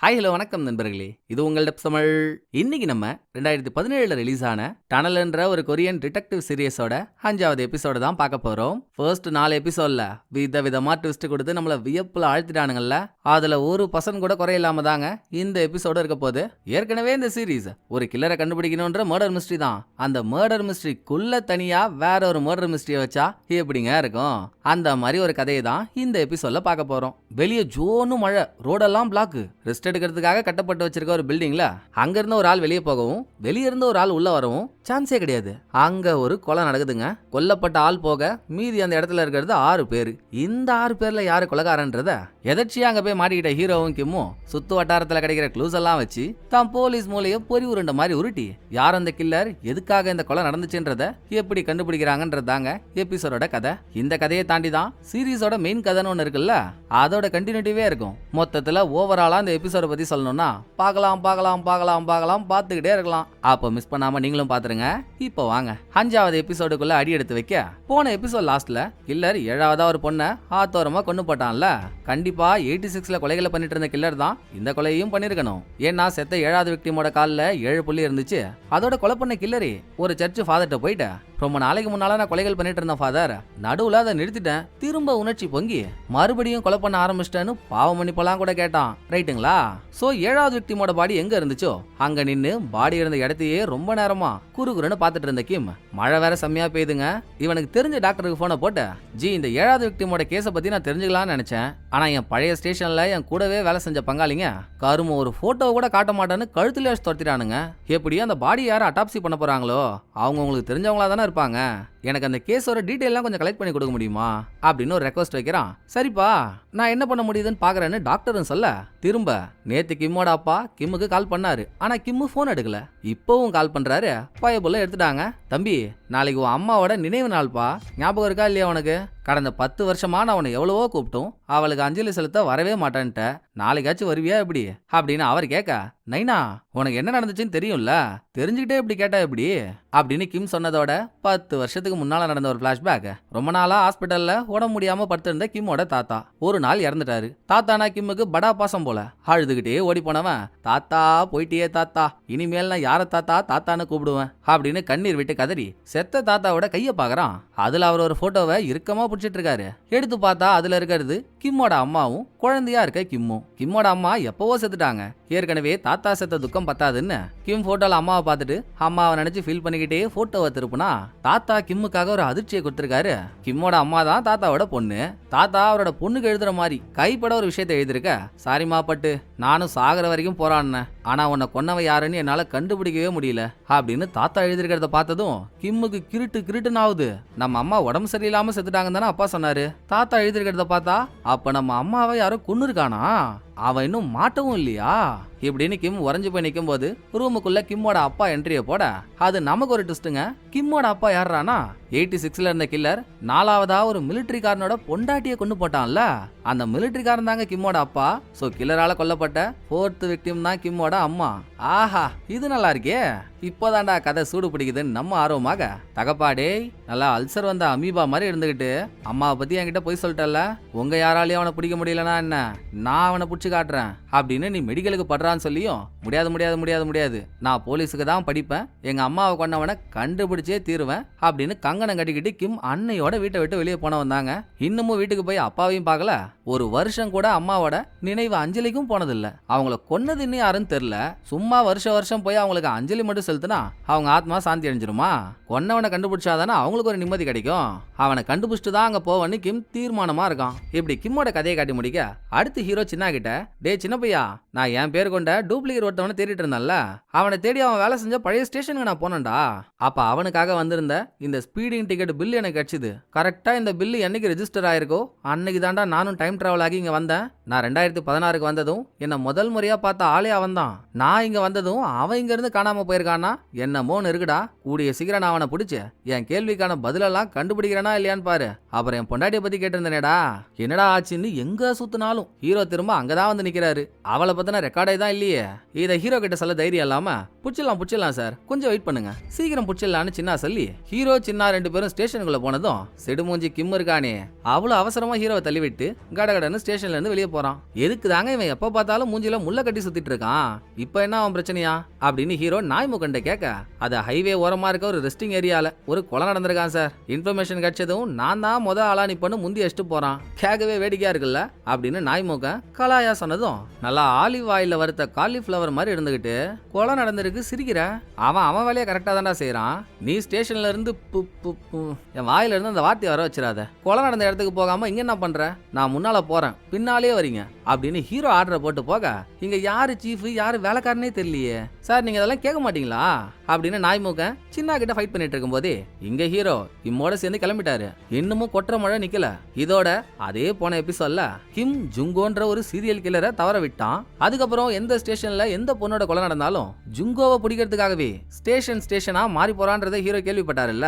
Hi hello வணக்கம் நண்பர்களே, இது உங்கள் டெப்ஸ் தமிழ். இன்னைக்கு நம்ம 2017 ரிலீஸ் ஆன டனல் என்ற ஒரு கொரியன் டிடெக்டிவ் சீரியஸோட 5வது எபிசோட தான் பார்க்க போறோம். ஃபர்ஸ்ட் 4 எபிசோட்ல விதவிதமா ட்விஸ்ட் கொடுத்து நம்மள வியப்புல ஆழ்த்திட்டானுங்கல்ல, அதுல ஒரு பர்சன் கூட குறையில்லாம தாங்க இந்த எபிசோட இருக்க போது. ஏற்கனவே இந்த சீரீஸ் ஒரு கில்லரை கண்டுபிடிக்கணும்ன்ற மர்டர் மிஸ்ட்ரி தான். அந்த மர்டர் மிஸ்ட்ரிக்குள்ள தனியா வேற ஒரு மர்டர் மிஸ்ட்ரியை வச்சா எப்படிங்க இருக்கும்? அந்த மாதிரி ஒரு கதையை தான் இந்த எபிசோட்ல பார்க்க போறோம். வெளியே ஜோன்னு மழை, ரோடெல்லாம் பிளாக். ரெஸ்ட் எடுக்கிறதுக்காக கட்டப்பட்டு வச்சிருக்க ஒரு பில்டிங்ல அங்க இருந்து ஒரு ஆள் வெளியே போகவும் வெளியே இருந்து ஒரு ஆள் உள்ள வரவும் சான்ஸே கிடையாது. அங்க ஒரு கொலை நடக்குதுங்க. கொல்லப்பட்ட ஆள் போக மீதி அந்த இடத்துல இருக்கிறது 6 பேர். இந்த 6 பேர்ல யாரு கொலைகாரன்றத எதர்ச்சியா அங்க போய் மாட்டிக்கிட்ட ஹீரோவும் கிம்மும் சுத்து வட்டாரத்துல கிடைக்கிற க்ளூஸ் எல்லாம் வச்சு தான் போலீஸ் மூலைய பொறி உருண்ட மாதிரி உருட்டி யார் அந்த கில்லர், எதுக்காக இந்த கொலை நடந்துச்சுன்றத எப்படி கண்டுபிடிக்கிறாங்கன்றதாங்க எபிசோடோட கதை. இந்த கதையை தாண்டி தான் சீரீஸோட மெயின் கதைன்னு ஒன்று இருக்குல்ல, அதோட கண்டினியூட்டிவே இருக்கும். மொத்தத்துல ஓவராலா இந்த எபிசோட பத்தி சொல்லணும்னா பார்க்கலாம் பார்த்துக்கிட்டே இருக்கலாம். அப்ப மிஸ் பண்ணாம நீங்களும் பாத்துருங்க. இப்போ வாங்க 5வது எபிசோடுக்குள்ள அடி எடுத்து வைக்க. போன எபிசோட் லாஸ்ட்ல கில்லர் 7வதா ஒரு பொண்ணை ஆத்தோரமா கொண்டு போட்டான்ல. கண்டிப்பா 86ல கொலைகளை பண்ணிட்டு இருந்த கில்லர் தான் இந்த கொலையையும் பண்ணிருக்கணும். ஏன்னா செத்த 7வது விக்டிமோட கால்ல 7 புள்ளி இருந்துச்சு. அதோட கொலை பண்ண கில்லரி ஒரு சர்ச் ஃபாதர்ட்ட போயிட்ட, ரொம்ப நாளைக்கு முன்னால நான் கொலைகள் பண்ணிட்டு இருந்தேன் ஃபாதர், நடுவுல அதை நிறுத்திட்டேன், திரும்ப உணர்ச்சி பொங்கி மறுபடியும் கொலை பண்ண ஆரம்பிச்சிட்டேன்னு பாவம் மன்னிப்பெல்லாம் கூட கேட்டான். ரைட்டுங்களா? சோ 7வது விக்டிமோட பாடி எங்க இருந்துச்சோ அங்க நின்னு பாடி இருந்த இடத்தையே ரொம்ப நேரமா குறுகுறுன்னு பாத்துட்டு இருந்த கிம், மழை வேற செம்மையா பெய்யுதுங்க, இவனுக்கு தெரிஞ்ச டாக்டருக்கு போனை போட்ட, ஜி இந்த 7வது விக்டிமோட கேஸ பத்தி நான் தெரிஞ்சுக்கலாம்னு நினைச்சேன். ஆனா என் பழைய ஸ்டேஷன்ல என் கூடவே வேலை செஞ்ச பங்காளிங்க கரும ஒரு போட்டோ கூட காட்ட மாட்டேன்னு கழுத்துல துரத்திட்டானுங்க. எப்படியும் அந்த பாடி யாரும் அட்டாப்சி பண்ண போறாங்களோ அவங்க உங்களுக்கு தெரிஞ்சவங்களா தானே இருப்பாங்க. எனக்கு அந்த கேஸோட டீடைல்லாம் கொஞ்சம் கலெக்ட் பண்ணி கொடுக்க முடியுமா அப்படின்னு ஒரு ரெக்வஸ்ட் வைக்கிறான். சரிப்பா, நான் என்ன பண்ண முடியுதுன்னு பாக்குறேன்னு டாக்டரும் சொல்ல, திரும்ப நேத்து கிம்மோட அப்பா கிம்முக்கு கால் பண்ணாரு. ஆனா கிம்மு போன் எடுக்கல. இப்பவும் கால் பண்றாரு, பயபுள்ள எடுத்துட்டாங்க. தம்பி, நாளைக்கு உன் அம்மாவோட நினைவு நாள்பா, ஞாபகம் இருக்கா இல்லையா உனக்கு? கடந்த 10 வருஷமா நான் உன்னை எவ்வளவோ கூப்பிட்டும் அவளுக்கு அஞ்சலி செலுத்த வரவே மாட்டேன்ட்ட, நாளைக்காச்சும் வருவியா எப்படி அப்படின்னு அவர் கேட்க, நைனா உனக்கு என்ன நடந்துச்சுன்னு தெரியும்ல, தெரிஞ்சுக்கிட்டே இப்படி கேட்டா எப்படி அப்படின்னு கிம் சொன்னதோட 10 வருஷத்துக்கு முன்னால நடந்த ஒரு பிளாஷ்பேக். ரொம்ப நாளா ஹாஸ்பிட்டல்ல உடம்பு முடியாம படுத்திருந்த கிம்மோட தாத்தா ஒரு நாள் இறந்துட்டாரு. தாத்தானா கிம்முக்கு படா பாசம் போல. அழுதுகிட்டே ஓடி போனவன், தாத்தா போயிட்டியே தாத்தா, இனிமேல் நான் யார தாத்தா தாத்தான்னு கூப்பிடுவேன் அப்படின்னு கண்ணீர் விட்டு கதறி செத்த தாத்தாவோட கைய பாக்குறான். அதுல அவர் ஒரு போட்டோவை இறுக்கமா பிடிச்சிட்டு இருக்காரு. எடுத்து பார்த்தா அதுல இருக்கிறது கிம்மோட அம்மாவும் குழந்தையா இருக்க கிம்மும். கிம்மோட அம்மா எப்பவோ செத்துட்டாங்க. ஏற்கனவே தாத்தா செத்த துக்கம் பத்தாதுன்னு கிம் போட்டோல அம்மாவை பார்த்துட்டு அம்மாவை நினைச்சு ஃபீல் பண்ணிக்கிட்டே போட்டோவை திருப்புனா தாத்தா கிம்முக்காக ஒரு அதிர்ச்சியை கொடுத்திருக்காரு. கிம்மோட அம்மா தான் தாத்தாவோட பொண்ணு. தாத்தா அவரோட பொண்ணுக்கு எழுதுற மாதிரி கைப்பட ஒரு விஷயத்தை எழுதிருக்க, சாரிமா பட்டு, நானும் சாகர வரைக்கும் போராடினேன், ஆனா உன்னை கொன்னவன் யாருன்னு என்னால கண்டுபிடிக்கவே முடியல அப்படின்னு தாத்தா எழுதிருக்கிறத பார்த்ததும் கிம்முக்கு கிருட்டுன்னு ஆகுது. நம்ம அம்மா உடம்பு சரியில்லாம செத்துட்டாங்கன்னு தானே அப்பா சொன்னாரு. தாத்தா எழுதிருக்கிறத பார்த்தா அப்ப நம்ம அம்மாவை யாரோ கொன்னு இருக்கானா, அவன் இன்னும் மாட்டவும் இல்லையா இப்படின்னு கிம் உறைஞ்சு போய் நிற்கும் போது ரூமுக்குள்ள கிம்மோட அப்பா என்ட்ரியை போட, அது நமக்கு ஒரு ட்விஸ்ட்டுங்க. கிம்மோட அப்பா யாரானா 86ல இருந்த கில்லர் 4வதா ஒரு மிலிட்டரிக்காரனோட பொண்டாட்டியை கொண்டு போட்டான்ல, அந்த மிலிட்டரிக்காரன் தாங்க கிம்மோட அப்பா. சோ கில்லரால கொல்லப்பட்ட 4th விக்டிம் தான் கிம்மோட அம்மா. ஆஹா, இது நல்லா இருக்கே. இப்போதாண்டா கதை சூடு பிடிக்குதுன்னு நம்ம ஆர்வமாக, தகப்பாடே நல்லா அல்சர் வந்த அமீபா மாதிரி இருந்துகிட்டு அம்மாவை பத்தி என்கிட்ட போய் சொல்லிட்டல, உங்க யாராலையும் அவனை பிடிக்க முடியலனா என்ன, நான் அவனை பிடிச்சி காட்டுறேன் அப்படின்னு நீ மெடிக்கலுக்கு படுறான்னு சொல்லியும், முடியாது, நான் போலீஸுக்கு தான் படிப்பேன், எங்க அம்மாவை கொண்டவனை கண்டுபிடிச்சே தீருவேன் அப்படின்னு கங்கணம் கட்டிக்கிட்டு கிம் அன்னையோட வீட்டை விட்டு வெளியே போனவன் தாங்க. இன்னமும் வீட்டுக்கு போய் அப்பாவையும் பார்க்கல, ஒரு வருஷம் கூட அம்மாவோட நினைவு அஞ்சலிக்கும் போனதில்ல. அவங்கள கொன்னது இன்னும் யாருன்னு தெரியல. சும்மா வருஷம் போய் அவங்களுக்கு அஞ்சலி மட்டும் செலுத்தினா அவங்க ஆத்மா சாந்தி அடைஞ்சிருமா? கொன்னவனை கண்டுபிடிச்சாதானே அவங்களுக்கு ஒரு நிம்மதி கிடைக்கும். அவனை கண்டுபிடிச்சிட்டு தான் அங்க போவன்னு கிம் தீர்மானமா இருக்கான். இப்படி கிம்மோட கதையை காட்டி முடிக்க அடுத்து ஹீரோ சின்ன கிட்ட, டே சின்ன பையா, நான் என் பேர் கொண்ட டூப்ளிகேட் ஒருத்தவனை தேடிட்டு இருந்தான்ல, அவனை தேடி அவன் வேலை செஞ்ச பழைய ஸ்டேஷனுக்கு நான் போனேன்டா. அப்ப அவனுக்காக வந்திருந்த இந்த ஸ்பீடிங் டிக்கெட் பில் எனக்கு கிடைச்சது. கரெக்டா இந்த பில்லு என்னைக்கு ரெஜிஸ்டர் ஆயிருக்கோ அன்னைக்கு தாண்டா நானும் டைம் டிராவல் ஆகி இங்க வந்தேன். நான் 2016க்கு வந்ததும் என்ன முதல் முறையா பார்த்த ஆளே அவன் தான். நான் இங்க வந்ததும் அவன் இங்க இருந்து காணாம போயிருக்கானா என்னமோன்னு இருக்குடா. கூடிய சீக்கிரம் நான் அவனை பிடிச்சு என் கேள்விக்கான பதிலெல்லாம் கண்டுபிடிக்கிறேனா இல்லையான்னு பாரு. அப்புறம் என் பொண்டாட்டியை பத்தி கேட்டிருந்தேனேடா, என்னடா ஆச்சுன்னு எங்க சுத்தினாலும் ஹீரோ திரும்ப அங்கதான் வந்து நிக்கிறாரு. அவளை பத்தின ரெக்கார்டே தான் இல்லையே. இதை ஹீரோ கிட்ட சொல்ல தைரியம் இல்லாம, புடிச்சிடலாம் சார், கொஞ்சம் வெயிட் பண்ணுங்க, சீக்கிரம் புடிச்சிடலான்னு சின்ன சொல்லி ஹீரோ சின்ன 2 பேரும் ஸ்டேஷனுக்குள்ள போனதும் செடுமூஞ்சி கிம் இருக்கானே அவ்வளவு அவசரமா ஹீரோவை தள்ளிவிட்டு கடகடன்னு ஸ்டேஷன்ல இருந்து வெளியே போறான். போறான். எதுக்கு தாங்க இவன் எப்ப பார்த்தாலும் மூஞ்சில முள்ள கட்டி சுத்திட்டு இருக்கான், இப்ப என்ன அவன் பிரச்சனையா அப்படின்னு ஹீரோ நாய்முகன்ட்ட கேட்க, அது ஹைவே ஓரமா இருக்க ஒரு ரெஸ்டிங் ஏரியால ஒரு கொலை நடந்திருக்கான் சார். இன்ஃபர்மேஷன் கிடைச்சதும் நான் தான் ஆளா நிப்பன்னு முந்தி அடிச்சுட்டு போறான். கேட்கவே வேடிக்கையா இருக்குல்ல அப்படின்னு நாய்முகன் கலாயா சொன்னதும், நல்லா ஆலிவ் ஆயில வறுத்த காலிஃபிளவர் மாதிரி இருந்துகிட்டு, கொலை நடந்திருக்கு சிரிக்கிற, அவன் வேலையை கரெக்டா தான்டா செய்யறான். நீ ஸ்டேஷன்ல இருந்து என் வாயில இருந்து அந்த வார்த்தையை வர வச்சிடாத. கொலை நடந்த இடத்துக்கு போகாம இங்க என்ன பண்ற? நான் முன்னால போறேன், பின்னாலே வரீங்க அப்படின்னு ஹீரோ ஆர்டரை போட்டு போக, இங்க யாரு சீஃப் யாரு வேலைக்காரனே தெரியலையே சார், நீங்க அதெல்லாம் கேட்க மாட்டீங்களா அப்படின்னு நாய்முகன் சின்ன கிட்ட ஃபைட் பண்ணிட்டு இருக்கும் போதே இங்க ஹீரோ கிம்மோட சேர்ந்து கிளம்பிட்டாரு. இன்னமும் கொற்ற மழை நிக்கல. இதோட அதே போன எபிசோட்ல கிம் ஜுங்கோன்ற ஒரு சீரியல் கில்லரை தவற விட்டான். அதுக்கப்புறம் எந்த ஸ்டேஷன்ல எந்த பொண்ணோட கொலை நடந்தாலும் ஜுங்கோவை பிடிக்கிறதுக்காகவே ஸ்டேஷனா மாறி போறான்றதை ஹீரோ கேள்விப்பட்டாருல்ல.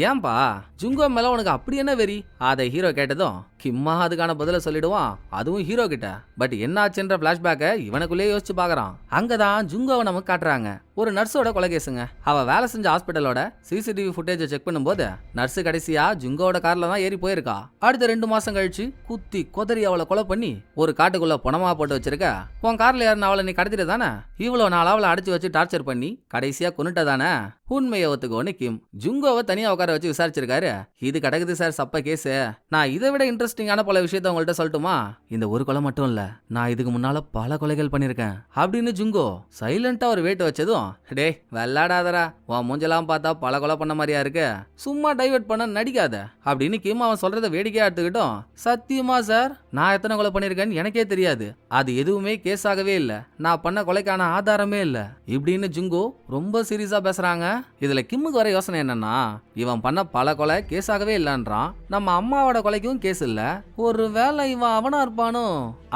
ஏன்பா ஜுங்கோ மேல உனக்கு அப்படி என்ன வெறி? அதை ஹீரோ கேட்டதும் கிம்மா அதுக்கான பதில சொல்லிடுவான், அதுவும் ஹீரோ கிட்ட. பட் என்னாச்சுன்ற பிளாஷ்பேக்கை இவனுக்குள்ளே யோசிச்சு பாக்குறான். அங்கதான் ஜுங்கோவை நமக்கு காட்டுறாங்க. ஒரு நர்ஸோட கொலைகேசுங்க. அவ வேலை செஞ்ச ஹாஸ்பிட்டலோட சிசிடிவி ஃபுட்டேஜை செக் பண்ணும்போது நர்ஸ் கடைசியா ஜுங்கோட கார்ல தான் ஏறி போயிருக்கா. அடுத்த 2 மாசம் கழிச்சு குத்தி கொதறி அவளை கொலை பண்ணி ஒரு காட்டுக்குள்ள பணமா போட்டு வச்சிருக்க. உன் கார்ல யாருன்னு அவளை நீ கடத்திட்டு தானே, இவ்வளவு நாள் அவளை அடைச்சு வச்சு டார்ச்சர் பண்ணி கடைசியா கொன்னுட்ட தானே. உண்மையை ஒத்துக்கோன்னு கிம் ஜுங்கோவை தனியா உட்கார வச்சு விசாரிச்சிருக்காரு. இது கிடக்குது சார் சப்ப கேஸ். நான் இதை விட இன்ட்ரெஸ்டிங்கான பல விஷயத்த உங்கள்ட்ட சொல்லட்டுமா? இந்த ஒரு கொலை மட்டும் இல்ல, நான் இதுக்கு முன்னால பல கொலைகள் பண்ணிருக்கேன் அப்படின்னு ஜுங்கோ சைலண்டா ஒரு வேட்டு வச்சதும், டே வெள்ளாடாதரா, உன் மூஞ்செல்லாம் பார்த்தா பல கொலை பண்ண மாதிரியா இருக்கு, சும்மா டைவர்ட் பண்ண நடிக்காத அப்படின்னு கிம் அவன் சொல்றத வேடிக்கையா எடுத்துக்கிட்டோம். சத்தியமா சார், நான் எத்தனை கொலை பண்ணிருக்கேன்னு எனக்கே தெரியாது, அது எதுவுமே கேஸ் ஆகவே இல்ல, நான் பண்ண கொலைக்கான ஆதாரமே இல்ல இப்படின்னு ஜுங்கோ ரொம்ப சீரியஸா பேசுறாங்க. இதுல கிம்முக்கு வர யோசனை என்னன்னா, இவன் பண்ண பல கொலை கேஸ் ஆகவே இல்லன்றான், நம்ம அம்மாவோட கொலைக்கும் கேஸ் இல்ல, ஒரு வேளை இவன் அவனா இருப்பானோ?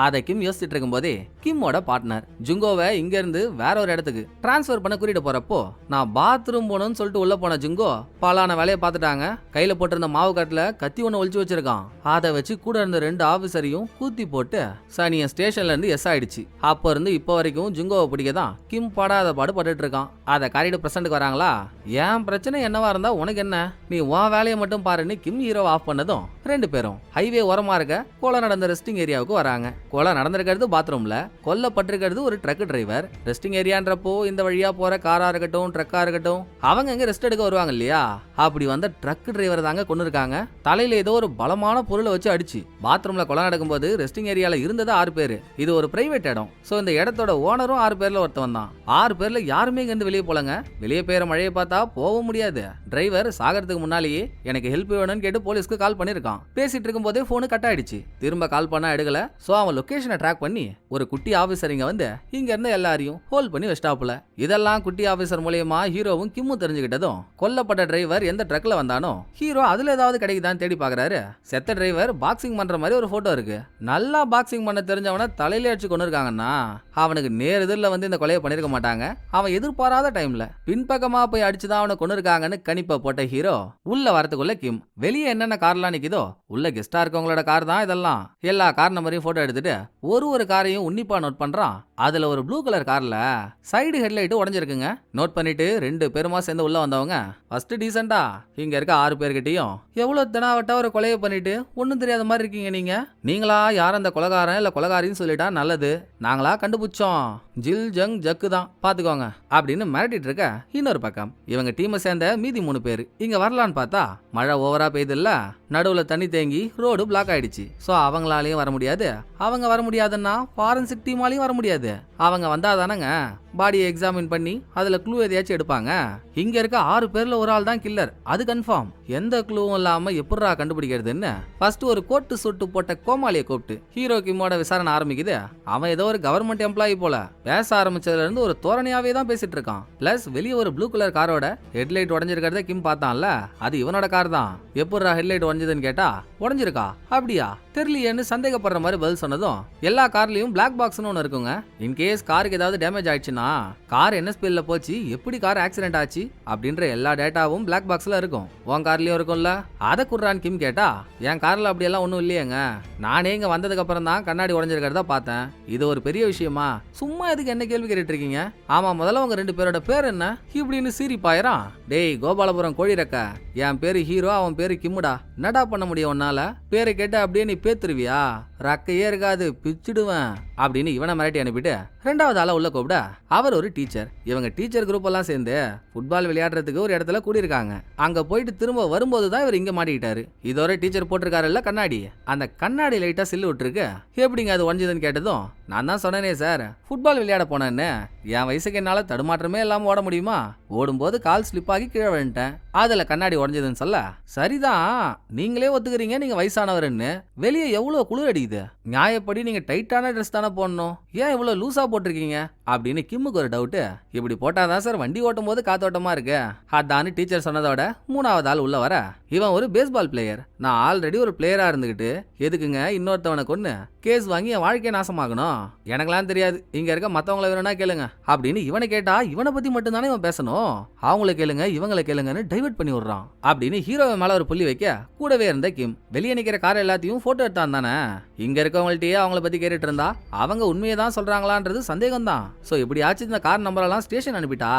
அதை கிம் யோசிச்சுட்டு இருக்கும் போதே கிம்மோட பார்ட்னர் ஜுங்கோவை இங்க இருந்து வேற ஒரு இடத்துக்கு டிரான்ஸ்பர் பண்ண கூட்டிட்டு போறப்போ, நான் பாத்ரூம் போகணும்னு சொல்லிட்டு உள்ள போன ஜுங்கோ பலான வேலையை பார்த்துட்டாங்க. கையில போட்டிருந்த மாவு கட்டில கத்தி ஒண்ணு ஒளிச்சு வச்சிருக்கான். அதை வச்சு கூட இருந்த 2 ஆபீசரையும் கூத்தி போட்டு சனிய ஸ்டேஷன்ல இருந்து எஸ் ஆயிடுச்சு. அப்ப இருந்து இப்போ வரைக்கும் ஜுங்கோவை பிடிக்கதான் கிம் படாத பாடு பட்டுட்டு இருக்கான். அதை காரிட்டு பிரசன்ட்டுக்கு வராங்களா, ஏன் பிரச்சனை என்னவா இருந்தா உனக்கு என்ன, நீ உன் வேலையை மட்டும் பாருன்னு கிம் ஹீரோ ஆஃப் பண்ணதும் 2 பேரும் ஹைவே ஓரமா இருக்க கொலை நடந்த ரெஸ்டிங் ஏரியாவுக்கு வராங்க. கொலை நடந்திருக்கிறது பாத்ரூம்ல, கொல்லப்பட்டிருக்கிறது ஒரு ட்ரக் டிரைவர். ரெஸ்டிங் ஏரியான்றப்போ இந்த வழியா போற காரா இருக்கட்டும் ட்ரக்கா இருக்கட்டும் அவங்க எங்க ரெஸ்ட் எடுக்க வருவாங்க இல்லையா, அப்படி வந்த ட்ரக் டிரைவர் தாங்க கொண்டு இருக்காங்க. தலையில ஏதோ ஒரு பலமான பொருளை வச்சு அடிச்சு. பாத்ரூம்ல கொலை நடக்கும்போது ரெஸ்டிங் ஏரியால இருந்தது 6 பேரு. இது ஒரு பிரைவேட் இடம். சோ இந்த இடத்தோட ஓனரும் 6 பேர்ல ஒருத்தவன் தான். 6 பேர்ல யாருமே இங்க வெளியே போலங்க. வெளியே பேர மழையை பார்த்தா போக முடியாது. டிரைவர் சாகறதுக்கு முன்னாலேயே எனக்கு ஹெல்ப் வேணும்னு கேட்டு போலீஸ்க்கு கால் பண்ணிருக்கான். பேசிட்டு இருக்கும் போதே போனு கட் ஆயிடுச்சு. திரும்ப கால் பண்ணா எடுக்கல. சோ அவன் லொகேஷனை ட்ராக் பண்ணி ஒரு குட்டி ஆபீசர் இங்க வந்து இங்க இருந்த எல்லாரையும் ஹோல்ட் பண்ணி வச்சிட்டாப்புல. இதெல்லாம் குட்டி ஆபீசர் மூலமா ஹீரோவும் கிம்மும் தெரிஞ்சுக்கிட்டதும், கொல்லப்பட்ட டிரைவர் எந்த ட்ரக்ல வந்தானோ ஹீரோ அதுல ஏதாவது கிடைக்குதான்னு தேடி பாக்குறாரு. செத்த டிரைவர் பாக்ஸிங் பண்ற மாதிரி ஒரு போட்டோ இருக்கு. நல்லா பாக்ஸிங் பண்ண தெரிஞ்சவன தலையில அடிச்சு கொண்டு இருக்காங்கன்னா அவனுக்கு நேர் எதிரில் வந்து இந்த கொலையை பண்ணிருக்க மாட்டாங்க. அவன் எதிர்பாராத டைம்ல பின்பக்கமா போய் அடிச்சுதான் அவனை கொண்டு இருக்காங்கன்னு கணிப்பை போட்ட ஹீரோ உள்ள வரத்துக்குள்ள கிம் வெளியே என்னென்ன கார்லாம் நிக்குதோ உள்ள கெஸ்டா இருக்கவங்களோட கார் தான் இதெல்லாம். எல்லா கார் நம்பரையும் போட்டோ எடுத்துட்டு ஒரு காரையும் உன்னிப்பா நோட் பண்றான். அதுல ஒரு ப்ளூ கலர் கார்ல சைடு ஹெட்லைட் உடஞ்சிருக்குங்க. நோட் பண்ணிட்டு 2 பேருமா சேர்ந்து உள்ள வந்தவங்க, ஃபர்ஸ்ட் டீசெண்டா இங்க இருக்க 6 பேர்கிட்டையும் எவ்வளவு தினாவட்டா ஒரு கொலையை பண்ணிட்டு ஒன்னும் தெரியாத மாதிரி இருக்கீங்க நீங்களா யார் அந்த கொலகாரன் இல்ல கொலகாரின்னு சொல்லிட்டா நல்லது, நாங்களா கண்டுபிடிச்சோம், ஜில் ஜங் ஜக்கு தான் பாத்துக்கோங்க அப்படின்னு மிரட்டிட்டு இருக்க. இன்னொரு பக்கம் இவங்க டீமை சேர்ந்த மீதி 3 பேர் இங்க வரலான்னு பார்த்தா மழை ஓவரா பெய்யுது இல்ல, நடுவுல தண்ணி தேங்கி ரோடு பிளாக் ஆயிடுச்சு. சோ அவங்களாலையும் வர முடியாது. அவங்க வர முடியாதுன்னா ஃபாரன்சிக் டீமாலையும் வர முடியாது. அவங்க வந்தாதானங்க பாடியை எக்ஸாமின் பண்ணி அதுல க்ளூ எதையாச்சும் எடுப்பாங்க. இங்க இருக்க 6 பேர்ல ஒரு ஆள் தான் கில்லர், அது கன்ஃபார்ம். எந்த க்ளூவும் இல்லாம எப்படிரா கண்டுபிடிக்கிறதுன்னு ஃபர்ஸ்ட் ஒரு கோட்டு சுட்டு போட்ட கோமாளியை கூப்பிட்டு ஹீரோ கிம்மோட விசாரணை ஆரம்பிக்குது. அவன் ஏதோ ஒரு கவர்மெண்ட் எம்ப்ளாயி போல. பேச ஆரம்பிச்சதுல இருந்து ஒரு தோரணையாவே தான் பேசிட்டு இருக்கான். பிளஸ் வெளியே ஒரு ப்ளூ கலர் காரோட ஹெட்லைட் உடஞ்சிருக்கிறத கிம் பார்த்தான்ல, அது இவனோட கார் தான். எப்படிரா ஹெட்லைட் உடஞ்சதுன்னு கேட்டா, உடஞ்சிருக்கா அப்படியா தெரியலையேன்னு சந்தேகப்படுற மாதிரி பதில் சொன்னதும், எல்லா கார்லயும் பிளாக் பாக்ஸ்னு ஒன்று இருக்குங்க. இன்கேஸ் காருக்கு ஏதாவது டேமேஜ் ஆயிடுச்சுன்னா கார் என்ன ஸ்பீட்ல போச்சு, எப்படி கார் ஆக்சிடென்ட் ஆச்சு அப்படின்ற எல்லா டேட்டாவும் பிளாக் பாக்ஸ்ல இருக்கும். உன் கார்லயும் இருக்கும்ல, அதை குடுறான்னு கிம் கேட்டா, என் கார்ல அப்படி எல்லாம் ஒன்றும் இல்லையேங்க, நானே இங்க வந்ததுக்கு அப்புறம் தான் கண்ணாடி உடஞ்சிருக்கிறதா பார்த்தேன். இது ஒரு பெரிய விஷயமா, சும்மா எதுக்கு என்ன கேள்வி கேட்டுட்டு இருக்கீங்க? ஆமா முதல்ல உங்க 2 பேரோட பேர் என்ன இப்படின்னு சிரிப்பாயிரம். டேய் கோபாலபுரம் கோழி ரெக்க, என் பேரு ஹீரோ, அவன் பேரு கிம்முடா. என்னடா பண்ண முடியும் உன்னால? பேரை கேட்ட அப்படியே நீ பேத்துருவியா? ரக்கையே இருக்காது, பிச்சுடுவேன் அப்படின்னு இவனை மிரட்டி அனுப்பிட்டு ரெண்டாவது ஆள உள்ள கூப்பிட அவர் ஒரு டீச்சர். இவங்க டீச்சர் குரூப் எல்லாம் சேர்ந்து ஃபுட்பால் விளையாடுறதுக்கு ஒரு இடத்துல கூடியிருக்காங்க. அங்க போயிட்டு திரும்ப வரும்போது தான் இவர் இங்க மாட்டிக்கிட்டாரு. இதோட டீச்சர் போட்டிருக்காருல்ல கண்ணாடி, அந்த கண்ணாடி லைட்டா சில்லு விட்டுருக்கு. எப்படிங்க அது உடஞ்சதுன்னு கேட்டதும் நான் தான் சொன்னேனே சார், ஃபுட்பால் விளையாட போனேன்னு. என் வயசுக்கு என்னால தடுமாற்றமே இல்லாம ஓட முடியுமா? ஓடும்போது கால் ஸ்லிப் ஆகி கீழே விழுந்துட்டேன், அதுல கண்ணாடி உடஞ்சதுன்னு சொல்ல, சரிதான் நீங்களே ஒத்துக்கிறீங்க நீங்க வயசானவருன்னு, வெளியே எவ்வளவு குளிர் அடிக்குது, நியாயப்படி நீங்க டைட்டான ட்ரெஸ் தானே போடணும், ஏன் இவ்வளவு லூசா போட்டிருக்கீங்க அப்படின்னு கிம்முக்கு ஒரு டவுட். இப்படி போட்டாதான் சார் வண்டி ஓட்டும் போது காத்தோட்டமா இருக்கு அதான்னு டீச்சர் சொன்னதோட மூணாவது ஆள் உள்ள வர, இவன் ஒரு பேஸ்பால் பிளேயர். நான் ஆல்ரெடி ஒரு பிளேயரா இருந்துகிட்டு எதுக்குங்க இன்னொருத்தவனை கொன்னு கேஸ் வாங்கி என் வாழ்க்கையை நாசமாகணும், எனக்கெல்லாம் தெரியாது, இங்க இருக்க மத்தவங்களை வேணும்னா கேளுங்க அப்படின்னு இவனை கேட்டா இவனை பத்தி மட்டும் தானே இவன் பேசணும், அவங்களை கேளுங்க இவங்களை கேளுங்கன்னு டைவர்ட் பண்ணி விடுறான் அப்படின்னு ஹீரோவை மேல ஒரு புள்ளி வைக்க கூடவே இருந்த கிம் வெளியே நிக்கிற கார் எல்லாத்தையும் போட்டோ எடுத்தான் தானே. இங்க இருக்கவங்கள்ட்டயே அவங்கள பத்தி கேட்டுட்டு இருந்தா அவங்க உண்மையை தான் சொல்றாங்களான்றது சந்தேகம் தான். சோ இப்படியாச்சும் இந்த கார் நம்பர் எல்லாம் ஸ்டேஷன் அனுப்பிட்டா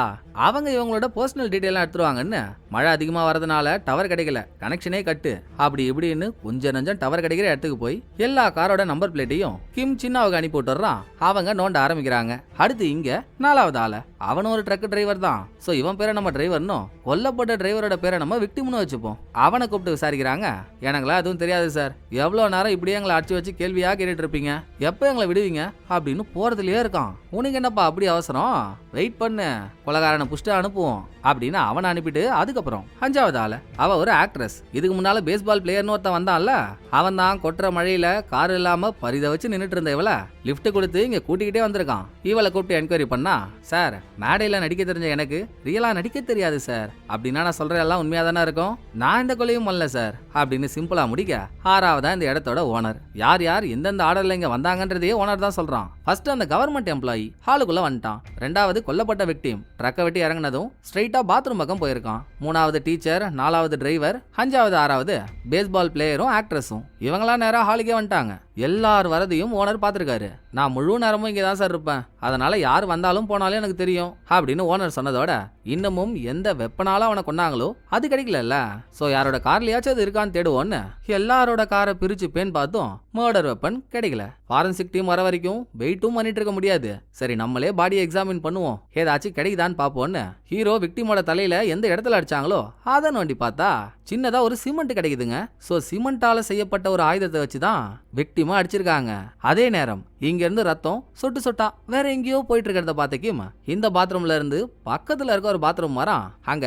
அவங்க இவங்களோட பர்சனல் டீடைல் எடுத்துருவாங்கன்னு. மழை அதிகமா வரதுனால டவர் கிடைக்கல, கனெக்ஷனே கட்டு அப்படி இப்படின்னு கொஞ்சம் நஞ்சம் டவர் கிடைக்கிற இடத்துக்கு போய் எல்லா காரோட நம்பர் பிளேட்டையும் கிம் சின்னாவுக்கு அனுப்பி விட்டுறான். அவங்க நோண்ட ஆரம்பிக்கிறாங்க. அடுத்து இங்க நாலாவது ஆள, அவனும் ஒரு ட்ரக் டிரைவர் தான். சோ இவன் பேரை நம்ம டிரைவர்னும் கொல்லப்பட்ட டிரைவரோட பேரை நம்ம விக்டிம்னு வச்சுப்போம். அவனை கூப்பிட்டு விசாரிக்கிறாங்க. எனங்களா எதுவும் தெரியாது சார், எவ்வளவு நேரம் இப்படியே எங்களை அடிச்சு வச்சு கேள்வியா கேட்டுட்டு இருப்பீங்க, எப்ப எங்களை விடுவீங்க அப்படின்னு போறதுலயே இருக்கான். உனக்கு என்னப்பா அப்படி அவசரம், வெயிட் பண்ணு, கொலகாரனை புஷ்டு அனுப்புவோம் அப்படின்னு அவனை அனுப்பிட்டு அதுக்கப்புறம் அஞ்சாவது ஆள, அவ ஒரு ஆக்ட்ரஸ். இதுக்கு முன்னால பேஸ்பால் பிளேயர்னு ஒருத்தன் வந்தான்ல, அவன் தான் கொட்டுற மழையில கார் இல்லாம பரித வச்சு நின்னுட்டு இருந்த இவளை லிப்ட் கொடுத்து இங்க கூட்டிக்கிட்டே வந்திருக்கான். இவளை கூப்பிட்டு என்கொயரி பண்ணா, சார் மேடையில நடிக்க தெரிஞ்ச எனக்கு ரியலா நடிக்க தெரியாது சார் அப்படின்னா நான் சொல்ற எல்லாம் உண்மையா தானே இருக்கும், நான் இந்த கொலையும் பண்ணல சார் அப்படின்னு சிம்பிளா முடிக்க ஆறாவதா இந்த இடத்தோட ஓனர். யார் யார் எந்தெந்த ஆர்டர்ல இங்க வந்தாங்கன்றதையே ஓனர் தான் சொல்றான். ஃபர்ஸ்ட் அந்த கவர்மெண்ட் எம்ப்ளாயி ஹாலுக்குள்ள வந்துட்டான். ரெண்டாவது கொல்லப்பட்ட விக்டிம் ட்ரக்கை வெட்டி இறங்கினதும் ஸ்ட்ரைட்டா பாத்ரூம் பக்கம் போயிருக்கான். மூணாவது டீச்சர், நாலாவது டிரைவர், அஞ்சாவது ஆறாவது பேஸ்பால் பிளேயரும் ஆக்ட்ரஸும். இவங்களா நேரா ஹாலுக்கே வந்துட்டாங்க. எல்லார் வரதையும் ஓனர் பார்த்துருக்காரு. நான் முழு நேரமும் இங்கே தான் சார் இருப்பேன், அதனால யார் வந்தாலும் போனாலும் எனக்கு தெரியும் அப்படின்னு ஓனர் சொன்னதோட இன்னமும் எந்த வெப்பனாலும் அவனை கொண்டாங்களோ அது கிடைக்கல. சோ யாரோட கார்லயாச்சும் அது இருக்கான்னு தேடுவோன்னு எல்லாரோட காரை பிரிச்சு பேன் பார்த்தோம், மர்டர் வெப்பன் கிடைக்கல. ஃபாரன்சிக் டீம் வர வரைக்கும் வெயிட்டும் பண்ணிட்டு இருக்க முடியாது. சரி நம்மளே பாடியை எக்ஸாமின் பண்ணுவோம், ஏதாச்சும் கிடைக்குதான்னு பார்ப்போன்னு ஹீரோ விக்டிமோட தலையில எந்த இடத்துல அடிச்சாங்களோ அதை நோண்டி பார்த்தா சின்னதா ஒரு சிமெண்ட் கிடைக்குதுங்க. சோ சிமெண்டால செய்யப்பட்ட ஒரு ஆயுதத்தை வச்சுதான் விக்டிமா அடிச்சிருக்காங்க. அதே நேரம் இங்க இருந்து ரத்தம் சொட்டு சொட்டா வேற எங்கேயோ போயிட்டு இருக்கிறத பார்த்துக்கும் இந்த பாத்ரூம்ல இருந்து பக்கத்துல இருக்க ஒரு பாத்ரூம் வரான். அங்க